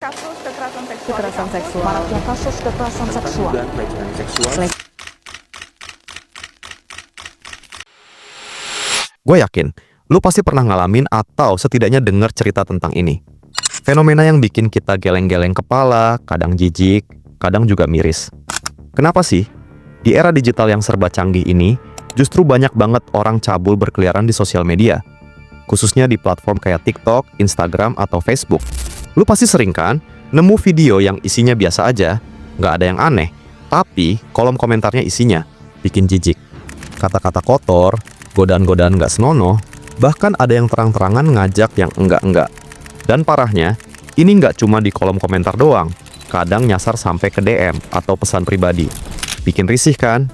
Kasus kekerasan seksual. Kekerasan seksual. Maraknya kasus kekerasan seksual. Dan pelecehan seksual. Gue yakin, lu pasti pernah ngalamin atau setidaknya dengar cerita tentang ini. Fenomena yang bikin kita geleng-geleng kepala, kadang jijik, kadang juga miris. Kenapa sih? Di era digital yang serba canggih ini, justru banyak banget orang cabul berkeliaran di sosial media. Khususnya di platform kayak TikTok, Instagram, atau Facebook. Lu pasti sering kan, nemu video yang isinya biasa aja, nggak ada yang aneh, tapi kolom komentarnya isinya bikin jijik. Kata-kata kotor, godaan-godaan nggak senonoh, bahkan ada yang terang-terangan ngajak yang enggak-enggak. Dan parahnya, ini nggak cuma di kolom komentar doang, kadang nyasar sampai ke DM atau pesan pribadi. Bikin risih kan?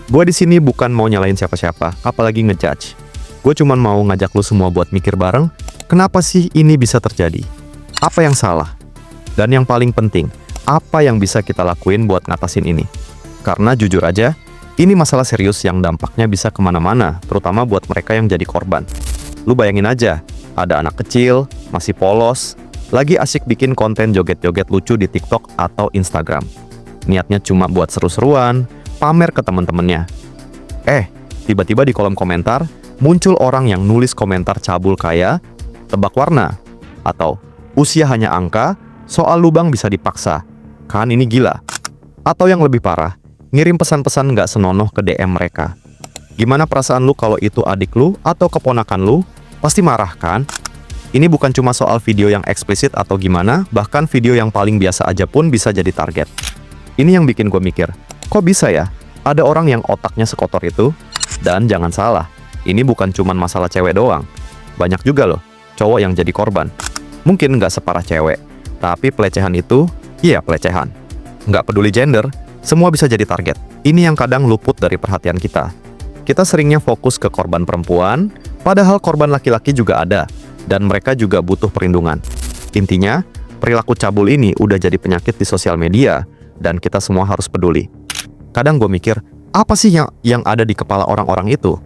Gue di sini bukan mau nyalain siapa-siapa, apalagi ngejudge. Gue cuma mau ngajak lu semua buat mikir bareng, kenapa sih ini bisa terjadi? Apa yang salah? Dan yang paling penting, apa yang bisa kita lakuin buat ngatasin ini? Karena jujur aja, ini masalah serius yang dampaknya bisa kemana-mana, terutama buat mereka yang jadi korban. Lu bayangin aja, ada anak kecil, masih polos, lagi asik bikin konten joget-joget lucu di TikTok atau Instagram. Niatnya cuma buat seru-seruan, pamer ke temen-temennya. Tiba-tiba di kolom komentar, muncul orang yang nulis komentar cabul kayak, tebak warna, atau usia hanya angka, soal lubang bisa dipaksa. Kan ini gila. Atau yang lebih parah, ngirim pesan-pesan nggak senonoh ke DM mereka. Gimana perasaan lu kalau itu adik lu atau keponakan lu? Pasti marah kan? Ini bukan cuma soal video yang eksplisit atau gimana, bahkan video yang paling biasa aja pun bisa jadi target. Ini yang bikin gue mikir, kok bisa ya? Ada orang yang otaknya sekotor itu? Dan jangan salah, ini bukan cuma masalah cewek doang. Banyak juga loh, cowok yang jadi korban. Mungkin nggak separah cewek, tapi pelecehan itu, iya pelecehan. Nggak peduli gender, semua bisa jadi target. Ini yang kadang luput dari perhatian kita. Kita seringnya fokus ke korban perempuan, padahal korban laki-laki juga ada, dan mereka juga butuh perlindungan. Intinya, perilaku cabul ini udah jadi penyakit di sosial media, dan kita semua harus peduli. Kadang gue mikir, apa sih yang ada di kepala orang-orang itu?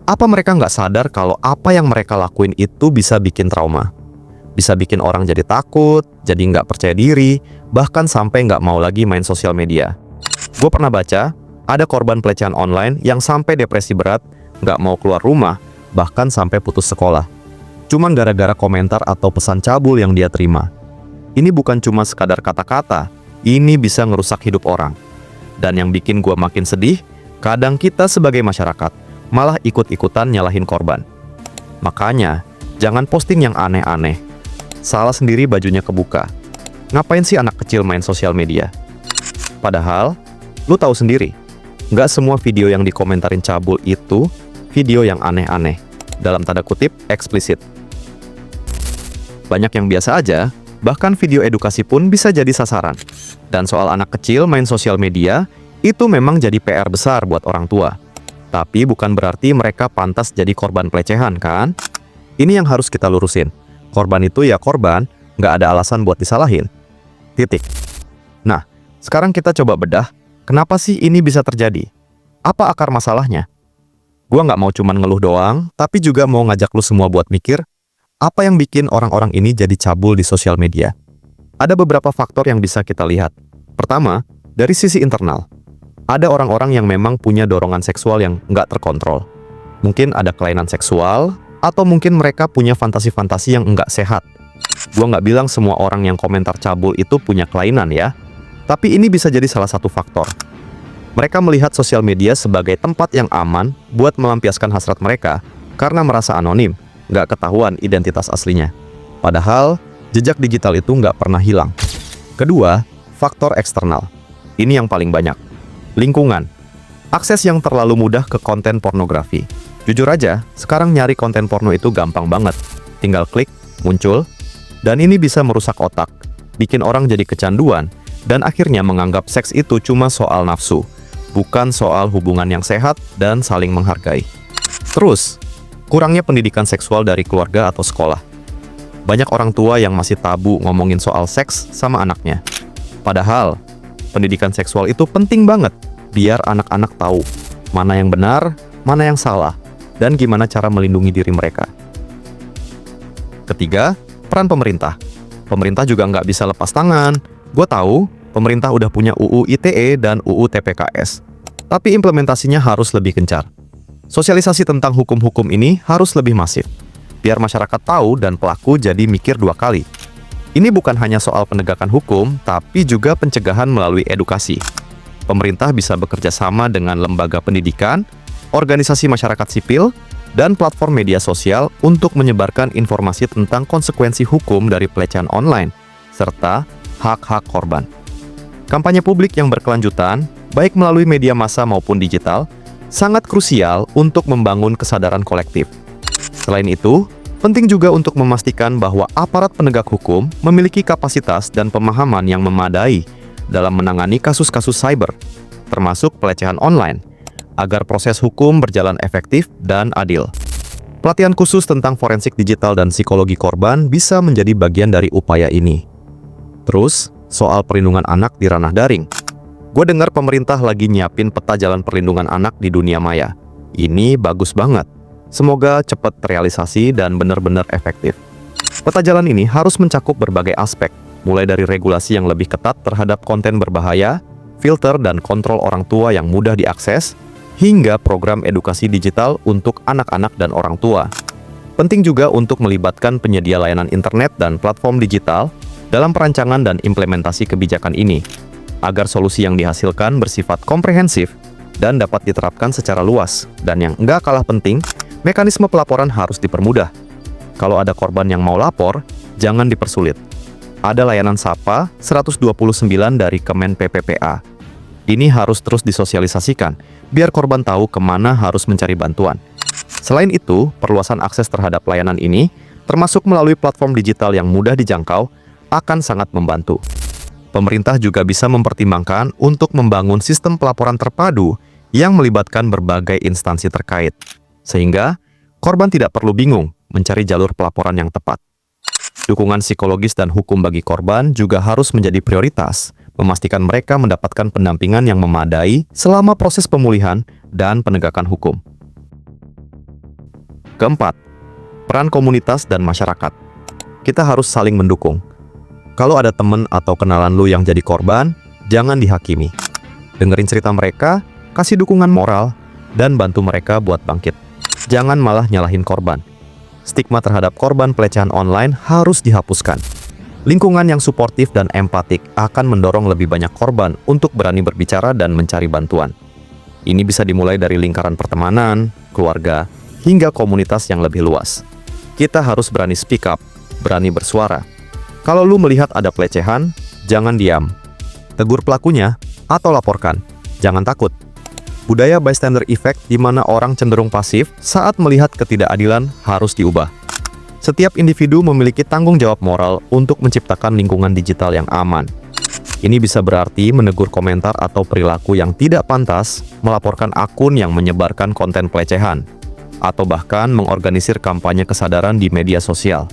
Apa mereka nggak sadar kalau apa yang mereka lakuin itu bisa bikin trauma? Bisa bikin orang jadi takut, jadi nggak percaya diri, bahkan sampai nggak mau lagi main sosial media. Gue pernah baca, ada korban pelecehan online yang sampai depresi berat, nggak mau keluar rumah, bahkan sampai putus sekolah. Cuman gara-gara komentar atau pesan cabul yang dia terima. Ini bukan cuma sekadar kata-kata, ini bisa ngerusak hidup orang. Dan yang bikin gue makin sedih, kadang kita sebagai masyarakat malah ikut-ikutan nyalahin korban. Makanya, jangan posting yang aneh-aneh. Salah sendiri bajunya kebuka. Ngapain sih anak kecil main sosial media? Padahal, lu tahu sendiri, nggak semua video yang dikomentarin cabul itu video yang aneh-aneh. Dalam tanda kutip, eksplisit. Banyak yang biasa aja, bahkan video edukasi pun bisa jadi sasaran. Dan soal anak kecil main sosial media, itu memang jadi PR besar buat orang tua. Tapi bukan berarti mereka pantas jadi korban pelecehan, kan? Ini yang harus kita lurusin. Korban itu ya korban, nggak ada alasan buat disalahin. Titik. Nah, sekarang kita coba bedah, kenapa sih ini bisa terjadi? Apa akar masalahnya? Gua nggak mau cuman ngeluh doang, tapi juga mau ngajak lu semua buat mikir, apa yang bikin orang-orang ini jadi cabul di sosial media? Ada beberapa faktor yang bisa kita lihat. Pertama, dari sisi internal. Ada orang-orang yang memang punya dorongan seksual yang nggak terkontrol. Mungkin ada kelainan seksual, atau mungkin mereka punya fantasi-fantasi yang nggak sehat. Gua nggak bilang semua orang yang komentar cabul itu punya kelainan ya. Tapi ini bisa jadi salah satu faktor. Mereka melihat sosial media sebagai tempat yang aman buat melampiaskan hasrat mereka karena merasa anonim, nggak ketahuan identitas aslinya. Padahal, jejak digital itu nggak pernah hilang. Kedua, faktor eksternal. Ini yang paling banyak. Lingkungan. Akses yang terlalu mudah ke konten pornografi. Jujur aja, sekarang nyari konten porno itu gampang banget. Tinggal klik, muncul, dan ini bisa merusak otak, bikin orang jadi kecanduan, dan akhirnya menganggap seks itu cuma soal nafsu, bukan soal hubungan yang sehat dan saling menghargai. Terus, kurangnya pendidikan seksual dari keluarga atau sekolah. Banyak orang tua yang masih tabu ngomongin soal seks sama anaknya. Padahal, pendidikan seksual itu penting banget biar anak-anak tahu mana yang benar, mana yang salah, dan gimana cara melindungi diri mereka. Ketiga, peran pemerintah. Pemerintah juga nggak bisa lepas tangan. Gue tahu, pemerintah udah punya UU ITE dan UU TPKS. Tapi implementasinya harus lebih gencar. Sosialisasi tentang hukum-hukum ini harus lebih masif, biar masyarakat tahu dan pelaku jadi mikir dua kali. Ini bukan hanya soal penegakan hukum, tapi juga pencegahan melalui edukasi. Pemerintah bisa bekerja sama dengan lembaga pendidikan, organisasi masyarakat sipil, dan platform media sosial untuk menyebarkan informasi tentang konsekuensi hukum dari pelecehan online, serta hak-hak korban. Kampanye publik yang berkelanjutan, baik melalui media massa maupun digital, sangat krusial untuk membangun kesadaran kolektif. Selain itu, penting juga untuk memastikan bahwa aparat penegak hukum memiliki kapasitas dan pemahaman yang memadai dalam menangani kasus-kasus cyber, termasuk pelecehan online, agar proses hukum berjalan efektif dan adil. Pelatihan khusus tentang forensik digital dan psikologi korban bisa menjadi bagian dari upaya ini. Terus, soal perlindungan anak di ranah daring. Gue dengar pemerintah lagi nyiapin peta jalan perlindungan anak di dunia maya. Ini bagus banget. Semoga cepat terrealisasi dan benar-benar efektif. Peta jalan ini harus mencakup berbagai aspek, mulai dari regulasi yang lebih ketat terhadap konten berbahaya, filter dan kontrol orang tua yang mudah diakses, hingga program edukasi digital untuk anak-anak dan orang tua. Penting juga untuk melibatkan penyedia layanan internet dan platform digital dalam perancangan dan implementasi kebijakan ini, agar solusi yang dihasilkan bersifat komprehensif dan dapat diterapkan secara luas. Dan yang enggak kalah penting, mekanisme pelaporan harus dipermudah. Kalau ada korban yang mau lapor, jangan dipersulit. Ada layanan SAPA 129 dari Kemen PPPA. Ini harus terus disosialisasikan, biar korban tahu kemana harus mencari bantuan. Selain itu, perluasan akses terhadap layanan ini, termasuk melalui platform digital yang mudah dijangkau, akan sangat membantu. Pemerintah juga bisa mempertimbangkan untuk membangun sistem pelaporan terpadu yang melibatkan berbagai instansi terkait, sehingga korban tidak perlu bingung mencari jalur pelaporan yang tepat. Dukungan psikologis dan hukum bagi korban juga harus menjadi prioritas, memastikan mereka mendapatkan pendampingan yang memadai selama proses pemulihan dan penegakan hukum. Keempat, peran komunitas dan masyarakat. Kita harus saling mendukung. Kalau ada temen atau kenalan lu yang jadi korban, jangan dihakimi. Dengerin cerita mereka, kasih dukungan moral, dan bantu mereka buat bangkit. Jangan malah nyalahin korban. Stigma terhadap korban pelecehan online harus dihapuskan. Lingkungan yang suportif dan empatik akan mendorong lebih banyak korban untuk berani berbicara dan mencari bantuan. Ini bisa dimulai dari lingkaran pertemanan, keluarga, hingga komunitas yang lebih luas. Kita harus berani speak up, berani bersuara. Kalau lu melihat ada pelecehan, jangan diam. Tegur pelakunya atau laporkan. Jangan takut. Budaya bystander effect di mana orang cenderung pasif saat melihat ketidakadilan harus diubah. Setiap individu memiliki tanggung jawab moral untuk menciptakan lingkungan digital yang aman. Ini bisa berarti menegur komentar atau perilaku yang tidak pantas, melaporkan akun yang menyebarkan konten pelecehan, atau bahkan mengorganisir kampanye kesadaran di media sosial.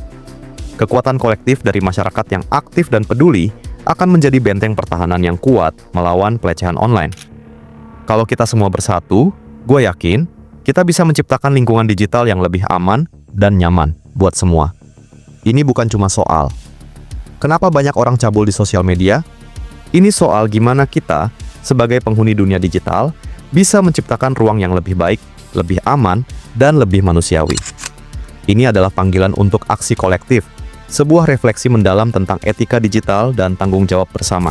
Kekuatan kolektif dari masyarakat yang aktif dan peduli akan menjadi benteng pertahanan yang kuat melawan pelecehan online. Kalau kita semua bersatu, gue yakin kita bisa menciptakan lingkungan digital yang lebih aman dan nyaman buat semua. Ini bukan cuma soal kenapa banyak orang cabul di sosial media. Ini soal gimana kita, sebagai penghuni dunia digital, bisa menciptakan ruang yang lebih baik, lebih aman, dan lebih manusiawi. Ini adalah panggilan untuk aksi kolektif, sebuah refleksi mendalam tentang etika digital dan tanggung jawab bersama.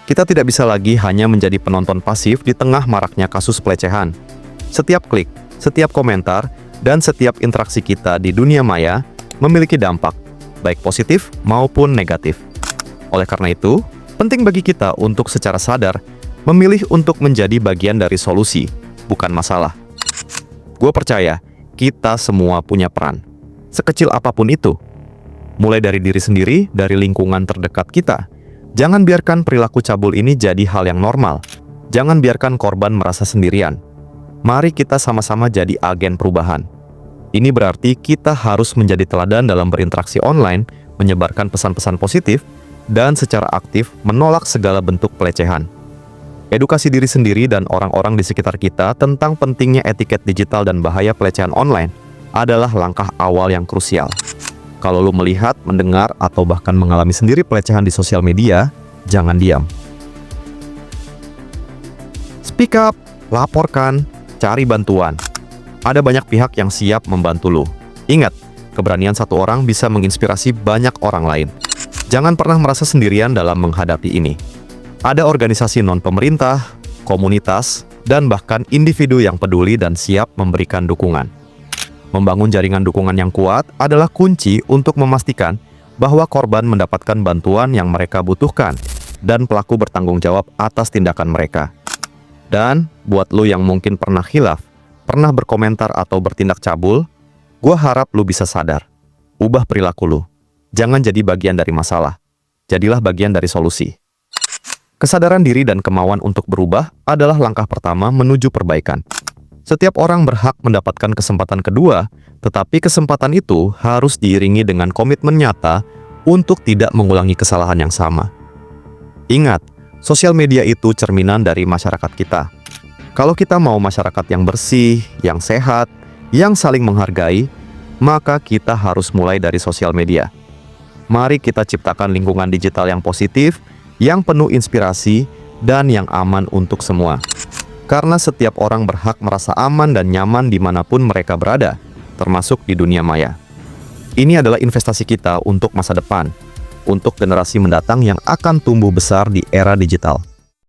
Kita tidak bisa lagi hanya menjadi penonton pasif di tengah maraknya kasus pelecehan. Setiap klik, setiap komentar, dan setiap interaksi kita di dunia maya memiliki dampak, baik positif maupun negatif. Oleh karena itu, penting bagi kita untuk secara sadar memilih untuk menjadi bagian dari solusi, bukan masalah. Gue percaya, kita semua punya peran, sekecil apapun itu. Mulai dari diri sendiri, dari lingkungan terdekat kita. Jangan biarkan perilaku cabul ini jadi hal yang normal. Jangan biarkan korban merasa sendirian. Mari kita sama-sama jadi agen perubahan. Ini berarti kita harus menjadi teladan dalam berinteraksi online, menyebarkan pesan-pesan positif, dan secara aktif menolak segala bentuk pelecehan. Edukasi diri sendiri dan orang-orang di sekitar kita tentang pentingnya etiket digital dan bahaya pelecehan online adalah langkah awal yang krusial. Kalau lo melihat, mendengar, atau bahkan mengalami sendiri pelecehan di sosial media, jangan diam. Speak up, laporkan, cari bantuan. Ada banyak pihak yang siap membantu lo. Ingat, keberanian satu orang bisa menginspirasi banyak orang lain. Jangan pernah merasa sendirian dalam menghadapi ini. Ada organisasi non-pemerintah, komunitas, dan bahkan individu yang peduli dan siap memberikan dukungan. Membangun jaringan dukungan yang kuat adalah kunci untuk memastikan bahwa korban mendapatkan bantuan yang mereka butuhkan dan pelaku bertanggung jawab atas tindakan mereka. Dan buat lo yang mungkin pernah khilaf, pernah berkomentar atau bertindak cabul, gue harap lo bisa sadar. Ubah perilaku lo. Jangan jadi bagian dari masalah. Jadilah bagian dari solusi. Kesadaran diri dan kemauan untuk berubah adalah langkah pertama menuju perbaikan. Setiap orang berhak mendapatkan kesempatan kedua, tetapi kesempatan itu harus diiringi dengan komitmen nyata untuk tidak mengulangi kesalahan yang sama. Ingat, sosial media itu cerminan dari masyarakat kita. Kalau kita mau masyarakat yang bersih, yang sehat, yang saling menghargai, maka kita harus mulai dari sosial media. Mari kita ciptakan lingkungan digital yang positif, yang penuh inspirasi, dan yang aman untuk semua. Karena setiap orang berhak merasa aman dan nyaman dimanapun mereka berada, termasuk di dunia maya. Ini adalah investasi kita untuk masa depan, untuk generasi mendatang yang akan tumbuh besar di era digital.